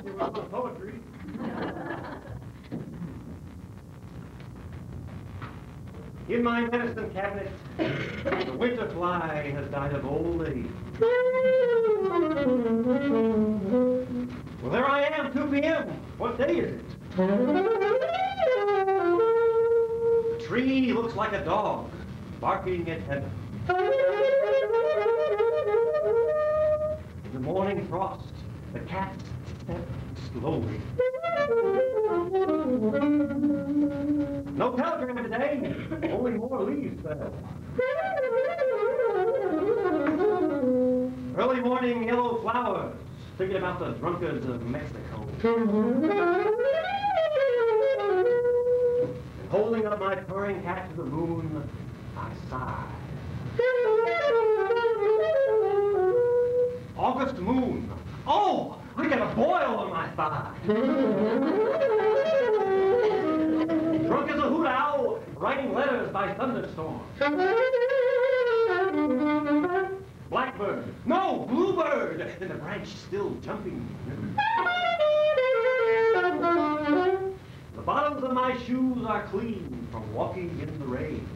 it was my poetry. In my medicine cabinet, the winter fly has died of old age. Well, there I am, 2 p.m. What day is it? The tree looks like a dog, barking at heaven. In the morning frost, the cat steps slowly. No telegram today, only more leaves fell. Early morning yellow flowers, thinking about the drunkards of Mexico. Holding up my purring cat to the moon, I sigh. August moon. Oh, I got a boil on my thigh. Drunk as a hoot owl, writing letters by thunderstorm. Blackbird, no, bluebird, and the branch still jumping. The bottoms of my shoes are clean from walking in the rain.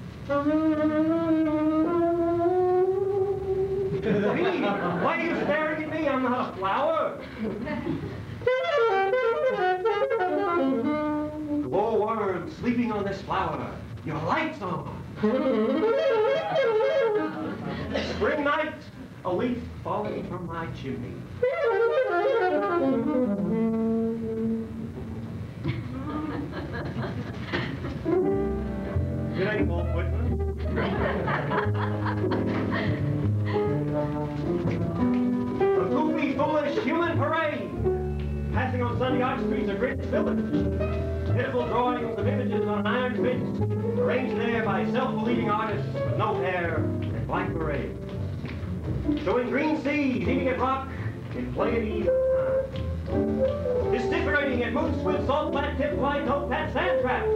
Me? Why are you staring at me? I'm not a flower. Glowworm sleeping on this flower. Your light's on. Spring night, a leaf falling from my chimney. It ain't Walt Whitman. A goofy, foolish human parade passing on Sunday Arch Street's a Greenwich village. Pitiful drawings of images on an iron bench, arranged there by self-believing artists with no hair and black berets. Showing green seas eating at rock in Pleiades of time. Gesticulating at moose with salt flat-tipped fly toe pat sand traps.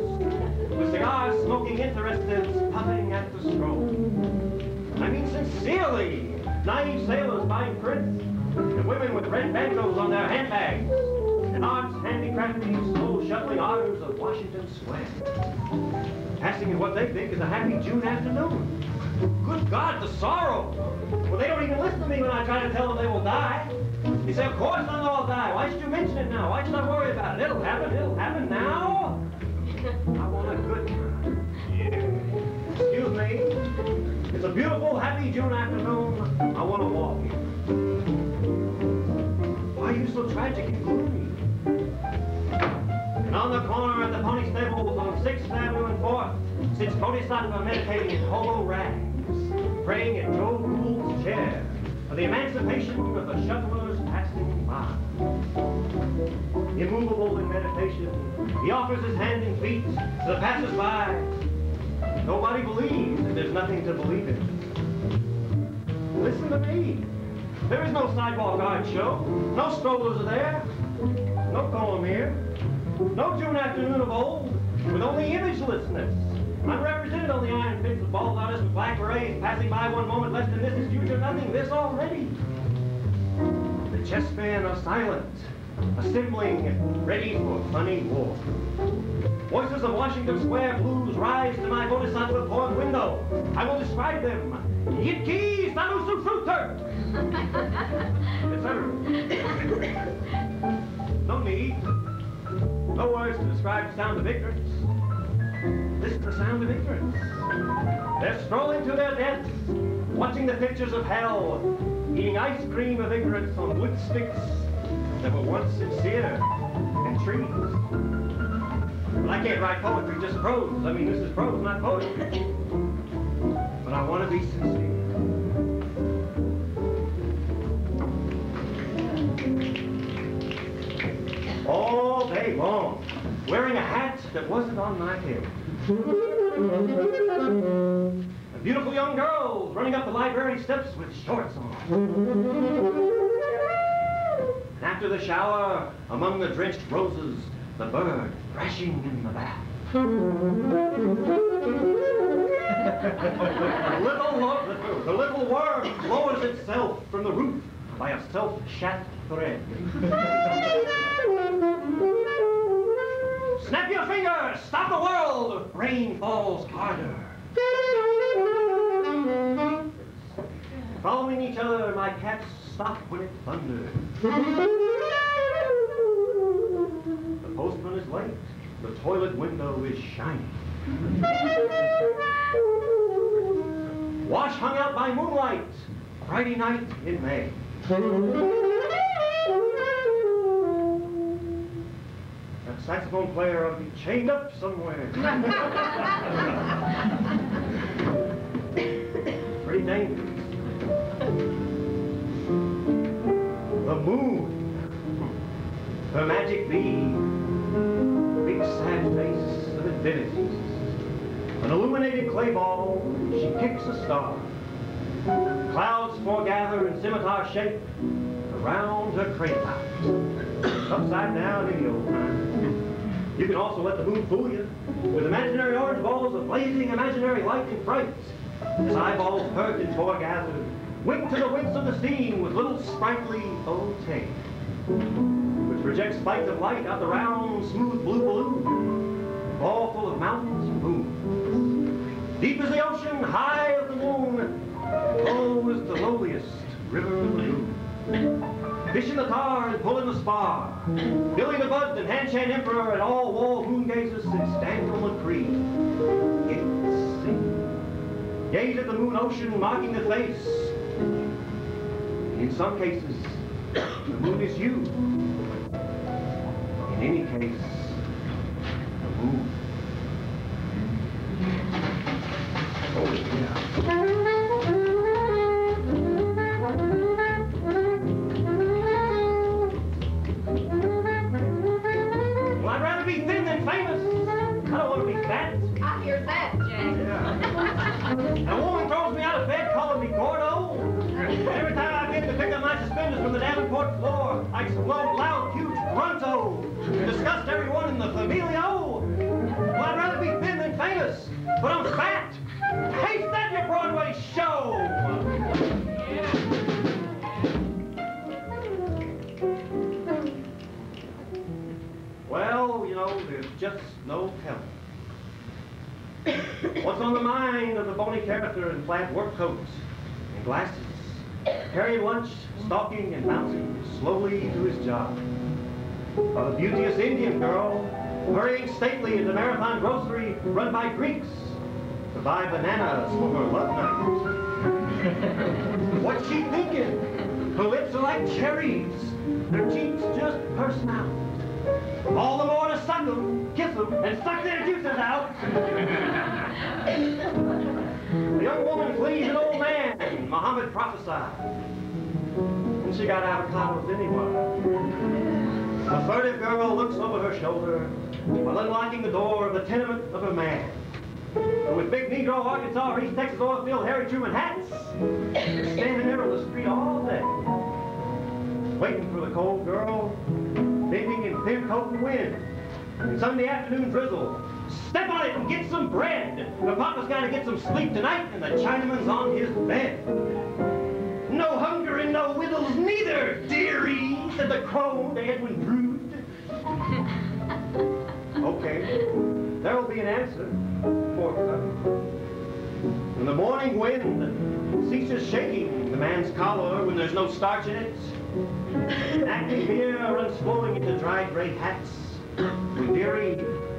With cigars smoking interesteds puffing at the stroll. I mean sincerely, naive sailors buying prints, and women with red banjos on their handbags. And arts handicrafting slow shuttling ardors of Washington Square. Passing in what they think is a happy June afternoon. Good God, the sorrow! Well, they don't even listen to me when I try to tell them they will die. They say, of course they'll all die. Why should you mention it now? Why should I worry about it? It'll happen now. I want a good time. Yeah. Excuse me. It's a beautiful, happy June afternoon. I want to walk in. Why are you so tragic and gloomy? And on the corner at the pony stables on 6th Avenue and 4th sits Bodhisattva meditating in hobo rags, praying at Joe Gould's chair for the emancipation of the shuttler's passing by. Immovable in meditation, he offers his hand and feet to the passers-by. Nobody believes that there's nothing to believe in. Listen to me. There is no sidewalk art show. No strollers are there. No poem here. No June afternoon of old, with only imagelessness. Unrepresented on the iron pits with bald artists with black berets passing by one moment less than this is future nothing, this already. The chessmen are silent, assembling, ready for funny war. Voices of Washington Square blues rise to my Bodhisattva poem window. I will describe them. Yitki Sanusu Fruiter! Etc. No need. No words to describe the sound of ignorance. This is the sound of ignorance. They're strolling to their deaths, watching the pictures of hell, eating ice cream of ignorance on wood sticks that were once sincere and trees. But I can't write poetry, just prose. I mean, this is prose, not poetry. But I want to be sincere. All day long, wearing a hat that wasn't on my head. A beautiful young girl running up the library steps with shorts on. And after the shower, among the drenched roses, the bird crashing in the bath. The little worm lowers itself from the roof by a self-shat thread. Snap your fingers! Stop the world! Rain falls harder. Following each other, my cats stop when it thunders. The postman is late. The toilet window is shining. Wash hung out by moonlight. Friday night in May. That saxophone player ought to be chained up somewhere. Pretty dangerous. The moon. Her magic bead. Big sad face of infinity. An illuminated clay ball, she kicks a star. Clouds foregather in scimitar shape around her cradle. Upside down in the old time. You can also let the moon fool you with imaginary orange balls of blazing imaginary light and fright. Its eyeballs hurt and foregathered, wink to the winks of the scene with little sprightly old tape, which projects spikes of light out the round, smooth blue balloon, ball full of mountains and moons. Deep as the ocean, high as the moon, low as the lowliest river lagoon. Fish in the tar and pull in the spar. Billy the Bud and Handshake Emperor and all wall moon gazers since Daniel McCree. Gaze at the moon ocean marking the face. In some cases, the moon is you. In any case, the moon. Oh, yeah. Well, I'd rather be thin than famous. I don't want to be fat. I hear that, Jack. Yeah. A woman throws me out of bed calling me Gordo. Every time I get to pick up my suspenders from the Davenport floor, I explode loud, huge grunto and disgust everyone in the familio. Well, I'd rather be thin than famous, but I'm fat. Taste that, your Broadway show! Well, you know, there's just no telling. What's on the mind of the bony character in plaid work coats and glasses, carrying lunch, stalking and bouncing slowly to his job? Or the beauteous Indian girl, hurrying stately in the marathon grocery run by Greeks to buy bananas for her love night. What's she thinking? Her lips are like cherries, her cheeks just pursing out. All the more to suck them, kiss them, and suck their juices out. The young woman flees an old man, Muhammad prophesied. And she got avocados anyway. The furtive girl looks over her shoulder while unlocking the door of the tenement of a man. With big Negro, Arkansas, or East Texas oil field, Harry Truman hats, they're standing there on the street all day, waiting for the cold girl, bending in thin coat and wind, and Sunday afternoon drizzle. Step on it and get some bread. The papa's got to get some sleep tonight, and the Chinaman's on his bed. No hunger and no wittles neither, dearie, said the crone to Edwin Drood. Okay, there'll be an answer. When the morning wind ceases shaking the man's collar when there's no starch in it, active beer runs flowing into dry gray hats, with dearie,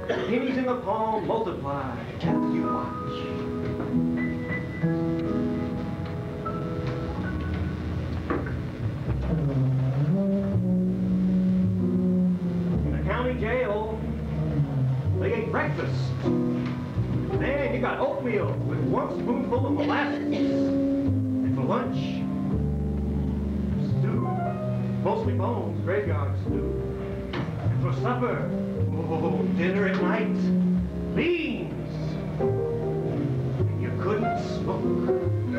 pennies in the palm multiply as you watch. In the county jail, they ate breakfast. Man, you got oatmeal with 1 spoonful of molasses. And for lunch, stew, mostly bones, graveyard stew. And for supper, oh, dinner at night, beans. And you couldn't smoke. I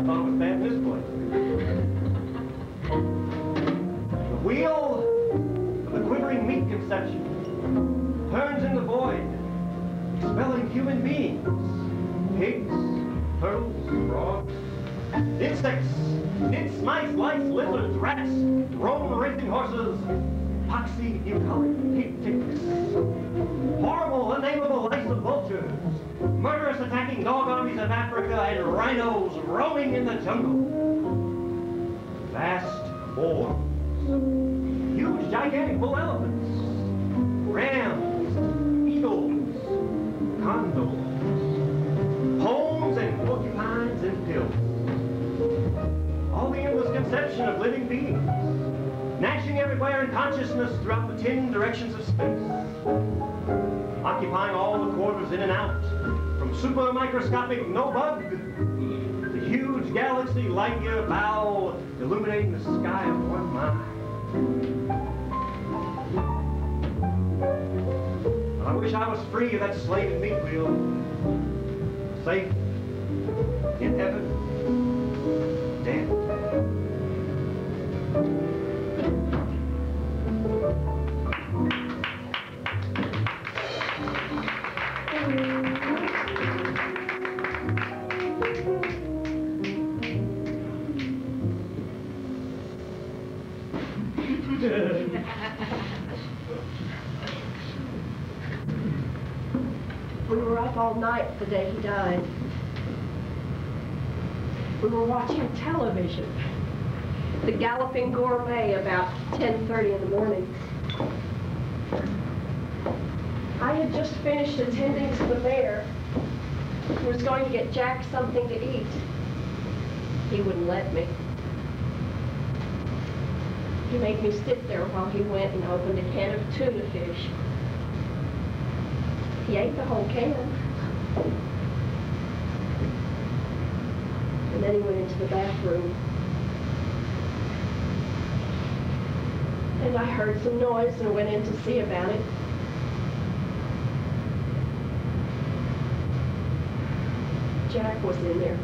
thought it was bad in this place. The wheel of the quivering meat conception turns in the void, expelling human beings, pigs, turtles, frogs, insects, nits, mice, lice, lizards, rats, Roman racing horses, poxy, bucolic pig ticks, horrible, unnameable lice of vultures, murderous attacking dog armies of Africa, and rhinos roaming in the jungle. Vast boars, huge gigantic bull elephants, rams, eagles, condors, pomes and porcupines and pills. All the endless conception of living beings, gnashing everywhere in consciousness throughout the 10 directions of space, occupying all the quarters in and out, from super microscopic no bug, the huge galaxy light-year bow illuminating the sky of one mind. I wish I was free of that slave and meat wheel, safe in heaven, dead. We were up all night the day he died. We were watching television. The Galloping Gourmet about 10:30 in the morning. I had just finished attending to the mayor, who was going to get Jack something to eat. He wouldn't let me. He made me sit there while he went and opened a can of tuna fish. He ate the whole can. And then he went into the bathroom. And I heard some noise and went in to see about it. Jack was in there.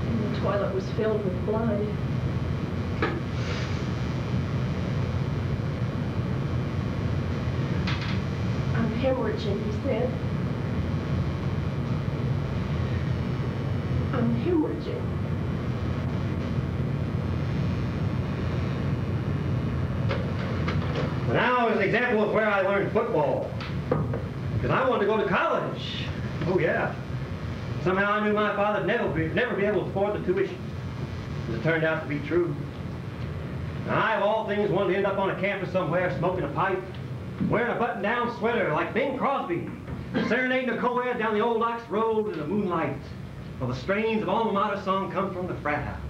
And the toilet was filled with blood. I'm hemorrhaging, he said. I'm hemorrhaging. But now is an example of where I learned football. Because I wanted to go to college. Oh, yeah. Somehow I knew my father would never be able to afford the tuition. As it turned out to be true. And I, of all things, wanted to end up on a campus somewhere smoking a pipe, wearing a button-down sweater like Bing Crosby, serenading a co-ed down the old Ox Road in the moonlight, while the strains of alma mater song come from the frat house.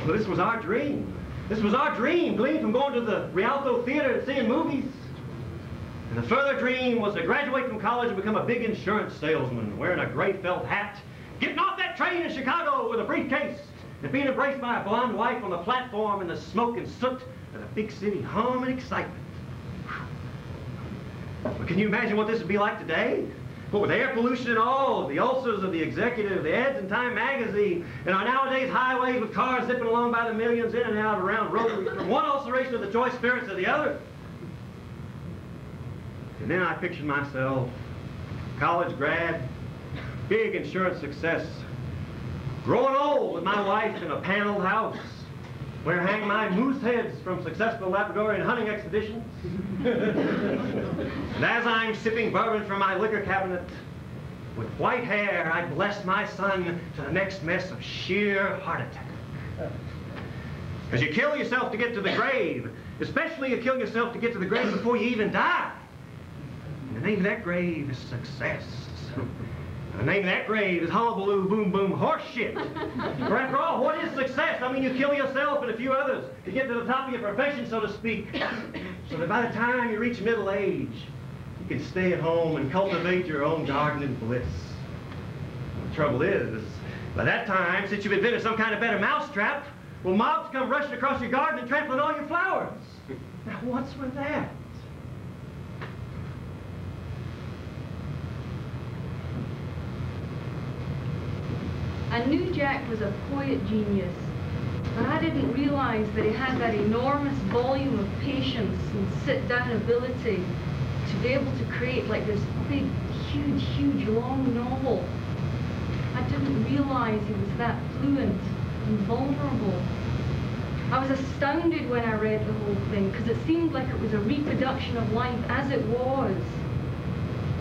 Well, this was our dream. This was our dream, gleaned from going to the Rialto Theater and seeing movies. And the further dream was to graduate from college and become a big insurance salesman, wearing a gray felt hat, getting off that train in Chicago with a briefcase, and being embraced by a blonde wife on the platform in the smoke and soot of the big city hum and excitement. But can you imagine what this would be like today? What with air pollution and all, the ulcers of the executive, the ads in Time magazine, and our nowadays highways with cars zipping along by the millions in and out around rotaries, from one ulceration of the choice spirits to the other. And then I pictured myself, college grad, big insurance success, growing old with my wife in a paneled house, where hang my moose heads from successful Labradorian hunting expeditions. And as I'm sipping bourbon from my liquor cabinet, with white hair, I bless my son to the next mess of sheer heart attack. Because you kill yourself to get to the grave, especially you kill yourself to get to the grave before you even die. And the name of that grave is success. The name of that grave is hullabaloo, boom, boom, horse shit. For after all, what is success? I mean, you kill yourself and a few others to get to the top of your profession, so to speak. So that by the time you reach middle age, you can stay at home and cultivate your own garden in bliss. The trouble is, by that time, since you've invented some kind of better mousetrap, well, mobs come rushing across your garden and trampling all your flowers. Now, what's with that? I knew Jack was a poet genius, but I didn't realize that he had that enormous volume of patience and sit-down ability to be able to create like this big, huge, long novel. I didn't realize he was that fluent and vulnerable. I was astounded when I read the whole thing, because it seemed like it was a reproduction of life as it was.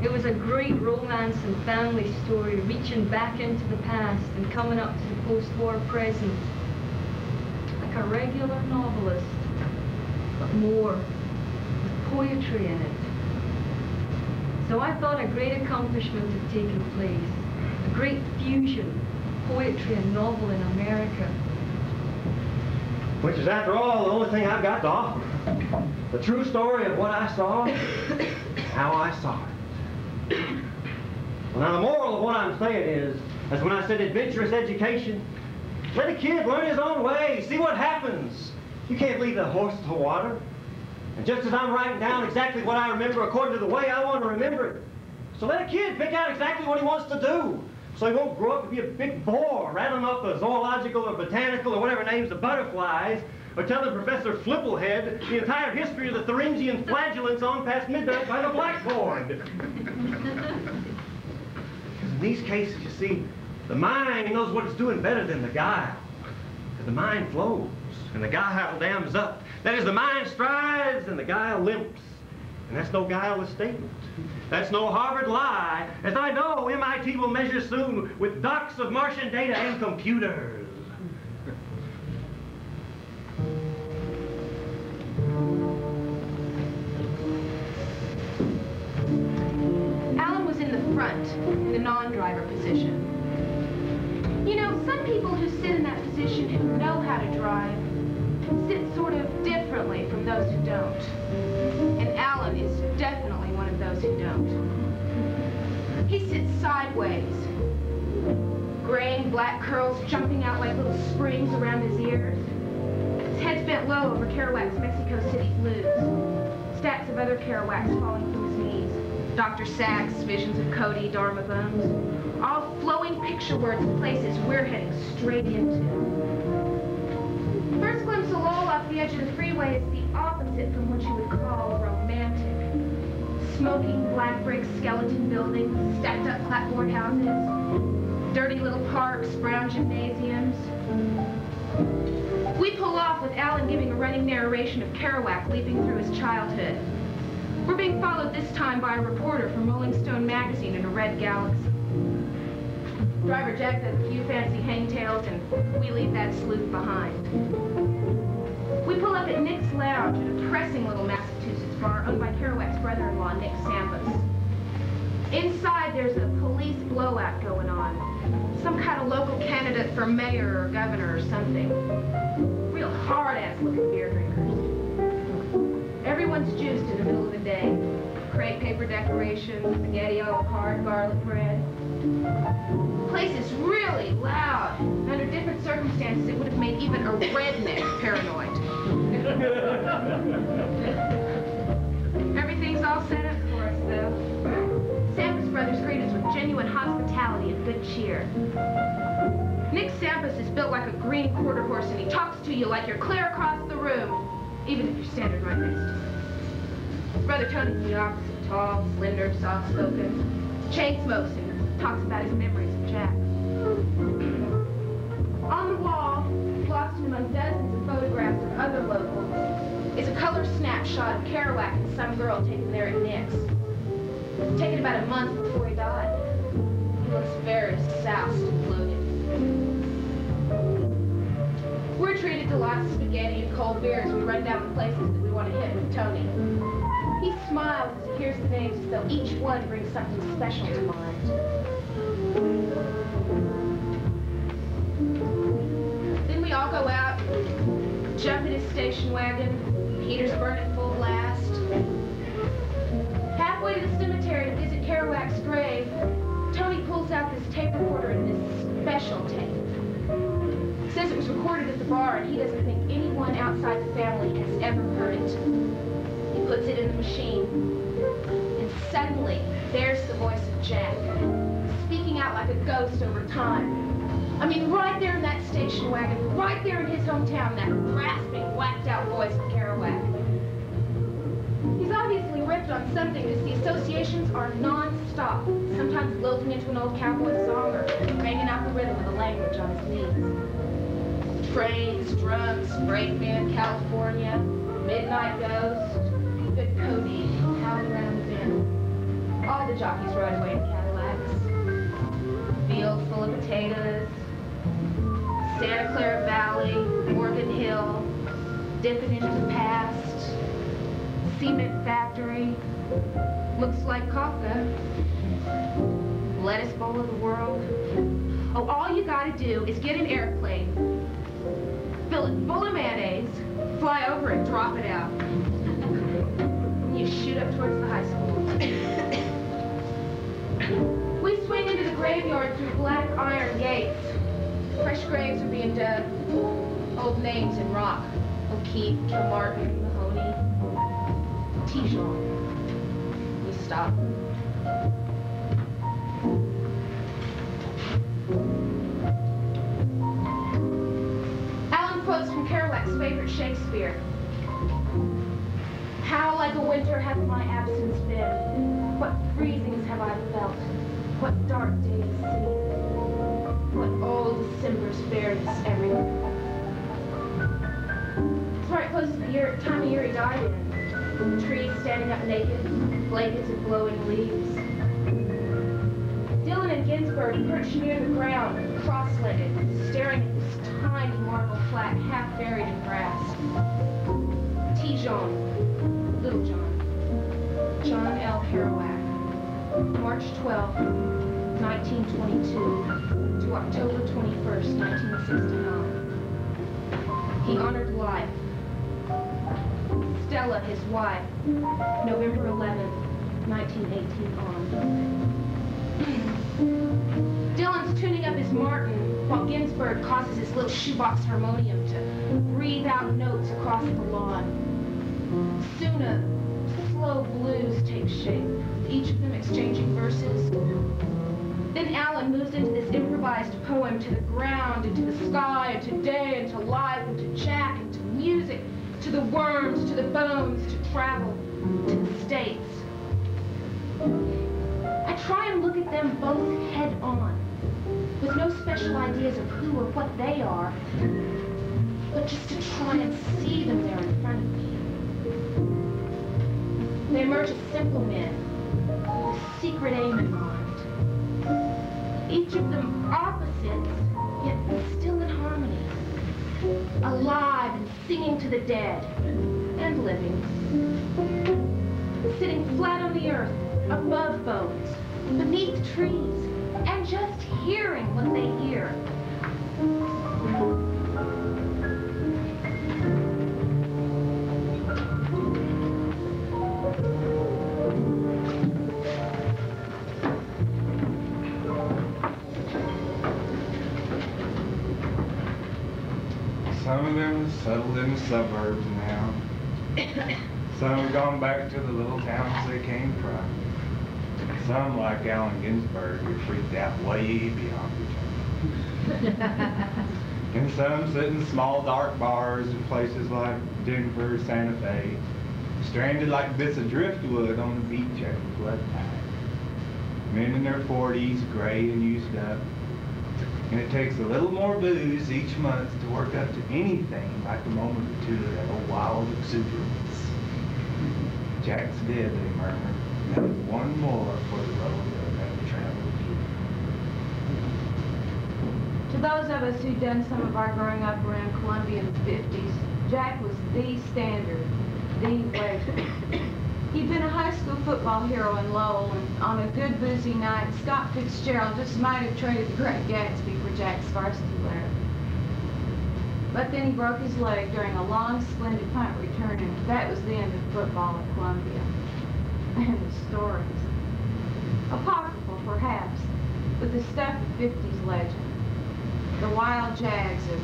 It was a great romance and family story, reaching back into the past and coming up to the post-war present. Like a regular novelist, but more, with poetry in it. So I thought a great accomplishment had taken place, a great fusion of poetry and novel in America. Which is, after all, the only thing I've got to offer. The true story of what I saw, and how I saw it. Well, now, the moral of what I'm saying is, as when I said adventurous education, let a kid learn his own way, see what happens. You can't lead the horse to water. And just as I'm writing down exactly what I remember according to the way I want to remember it, so let a kid pick out exactly what he wants to do, so he won't grow up to be a big bore, rattling off the zoological or botanical or whatever names of butterflies, or telling Professor Flipplehead the entire history of the Thuringian flagellants on past midnight by the blackboard. Because in these cases, you see, the mind knows what it's doing better than the guile. Because the mind flows, and the guile dams up. That is, the mind strides, and the guile limps. And that's no guileless statement. That's no Harvard lie, as I know MIT will measure soon with docs of Martian data and computers. Alan was in the front, in the non-driver position. You know, some people who sit in that position who know how to drive sit sort of differently from those who don't. And Alan is definitely one of those who don't. He sits sideways, graying black curls jumping out like little springs around his ears. His head's bent low over Kerouac's Mexico City Blues. Stacks of other Kerouacs falling from his knees. Dr. Sachs' visions of Cody, Dharma Bones. All flowing picture words of places we're heading straight into. First glimpse of Lowell off the edge of the freeway is the opposite from what you would call romantic. Smoking black brick skeleton buildings, stacked up clapboard houses, dirty little parks, brown gymnasiums. We pull off with Alan giving a running narration of Kerouac leaping through his childhood. We're being followed this time by a reporter from Rolling Stone magazine in a red Galaxy. Driver Jack does a few fancy hangtails, and we leave that sleuth behind. We pull up at Nick's Lounge, a depressing little Massachusetts bar owned by Kerouac's brother-in-law, Nick Sampas. Inside, there's a police blowout going on. Some kind of local candidate for mayor or governor or something. Real hard-ass looking beer drinkers. Everyone's juiced in the middle of the day. Crepe paper decorations, spaghetti a la carte, garlic bread. The place is really loud. Under different circumstances, it would have made even a redneck paranoid. Everything's all set up for us, though. Sampas brothers greet us with genuine hospitality and good cheer. Nick Sampas is built like a green quarter horse, and he talks to you like you're clear across the room, even if you're standing right next to him. His brother Tony's the opposite, tall, slender, soft-spoken, chain smokes and talks about his memories of Jack. On the wall, lost among dozens of photographs of other locals, is a color snapshot of Kerouac and some girl taken there at Nick's. Taken about a month before he died. He looks very soused and bloated. We're treated to lots of spaghetti and cold beer as we run down the places that we want to hit with Tony. He smiles as he hears the names as though each one brings something special to mind. Then we all go out, jump in his station wagon, heaters burning full blast. Halfway to the cemetery to visit Kerouac's grave, Tony pulls out this tape recorder and this special tape. Says it was recorded at the bar and he doesn't think anyone outside the family has ever heard it. He puts it in the machine, and suddenly, there's the voice of Jack, speaking out like a ghost over time. I mean, right there in that station wagon, right there in his hometown, that rasping, whacked-out voice of Kerouac. He's obviously ripped on something because the associations are non-stop. stop, sometimes lilting into an old cowboy song or banging out the rhythm of the language on his knees. Trains, drums, breakman, California, midnight ghost, good codeine, howling around the bend. All the jockeys rode away in Cadillacs. Field full of potatoes, Santa Clara Valley, Morgan Hill, dipping into the past, cement factory, looks like Kafka, lettuce bowl of the world. Oh, all you gotta do is get an airplane, fill it full of mayonnaise, fly over it, drop it out. You shoot up towards the high school. We swing into the graveyard through black iron gates. Fresh graves are being dug. Old names in rock. O'Keefe, Kilmartin, Mahoney, Tijon. We stop. Alan quotes from Kerouac's favorite Shakespeare. How like a winter hath my absence been. What freezings have I felt. What dark days seen. What old December's fairness everywhere. It's right close to the time of year he died in. Trees standing up naked, blankets of glowing leaves. Dylan and Ginsberg perched near the ground, cross-legged, staring at this tiny marble flat half buried in grass. Tijon, Little John. John L. Kerouac. March 12, 1922 to October 21st, 1969. He honored life. Stella, his wife, November 11, 1918 on. Dylan's tuning up his Martin, while Ginsberg causes his little shoebox harmonium to breathe out notes across the lawn. Soon a slow blues takes shape, each of them exchanging verses. Then Alan moves into this improvised poem to the ground, into the sky, into day, into life, into Jack, into music, to the worms, to the bones, to travel, to the States. I try and look at them both head on, with no special ideas of who or what they are, but just to try and see them there in front of me. They emerge as simple men, with a secret aim in mind. Each of them opposites, yet still in harmony. Alive and singing to the dead, and living. Sitting flat on the earth, above bones, beneath trees, and just hearing what they hear. Some of them have settled in the suburbs now. Some have gone back to the little towns they came from. Some, like Allen Ginsberg, are freaked out way beyond Virginia. And some sit in small dark bars in places like Denver, Santa Fe, stranded like bits of driftwood on the beach after flood tide. Men in their 40s, gray and used up. And it takes a little more booze each month to work up to anything like a moment or two of that old wild exuberance. Jack's dead, they murmur. Now one more for the road they'll never travel again. To those of us who'd done some of our growing up around Columbia in the 50s, Jack was the standard, the legend. He'd been a high school football hero in Lowell, and on a good boozy night, Scott Fitzgerald just might have traded the Great Gatsby for Jack's varsity wear. But then he broke his leg during a long, splendid punt return, and that was the end of football at Columbia. And the stories. Apocryphal, perhaps, but the stuff of 50s legend. The wild jags of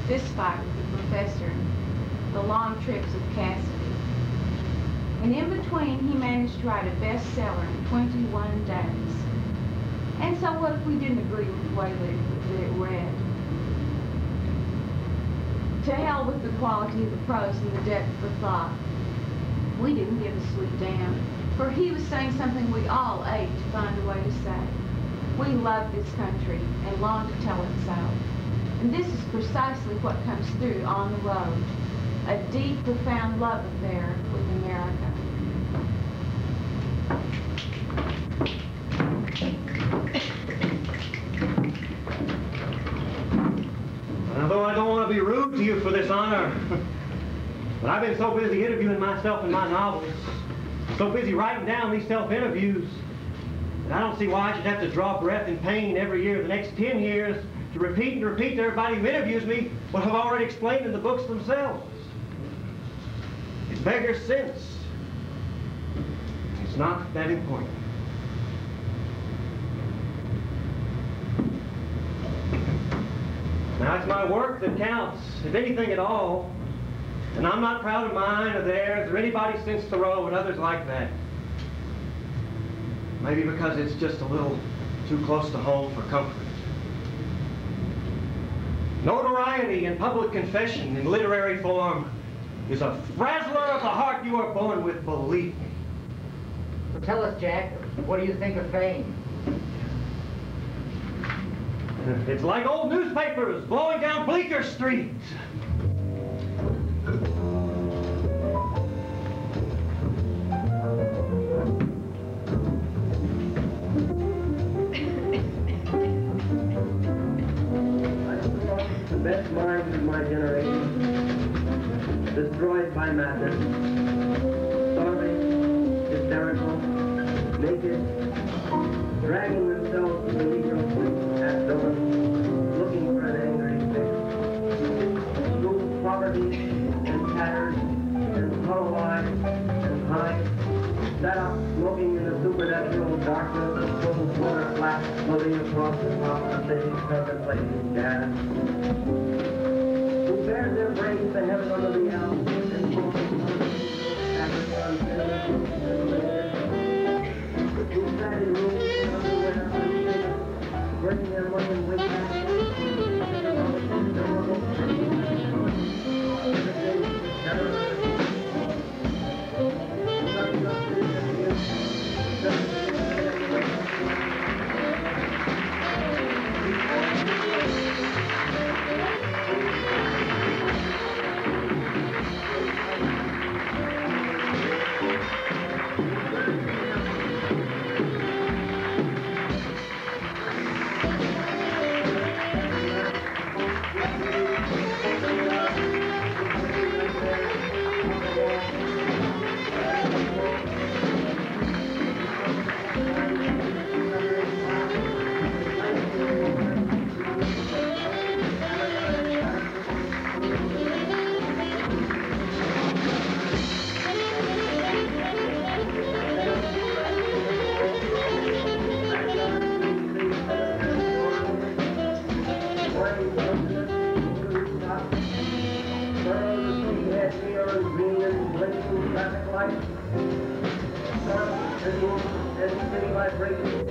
fistfight with the professor, and the long trips of Cassidy. And in between, he managed to write a bestseller in 21 days. And so what if we didn't agree with the way that it read? To hell with the quality of the prose and the depth of the thought. We didn't give a sweet damn, for he was saying something we all ate to find a way to say. We love this country and long to tell it so. And this is precisely what comes through on the road. A deep, profound love affair with America. Although I don't want to be rude to you for this honor, but I've been so busy interviewing myself in my novels, so busy writing down these self-interviews, that I don't see why I should have to draw breath in pain every year the next 10 years to repeat and repeat to everybody who interviews me what I've already explained in the books themselves. It beggars sense. It's not that important. Now, it's my work that counts, if anything at all. And I'm not proud of mine or theirs or anybody since Thoreau and others like that. Maybe because it's just a little too close to home for comfort. Notoriety and public confession in literary form is a frazzler of the heart you are born with, believe me. Well, tell us, Jack, what do you think of fame? It's like old newspapers blowing down Bleecker Street. The best minds of my generation, destroyed by madness, starving, hysterical, naked, dragging themselves to the Negro street at dawn, looking for an angry fix. School poverty and tattered and hollow-eyed and high, sat up smoking in the supernatural darkness of full corner flats floating across the top of the city contemplating jazz. Who bared their brains to heaven under the elms and African who sat in rooms and underwear bringing their money and wait back. Traffic lights, sun, and city vibration.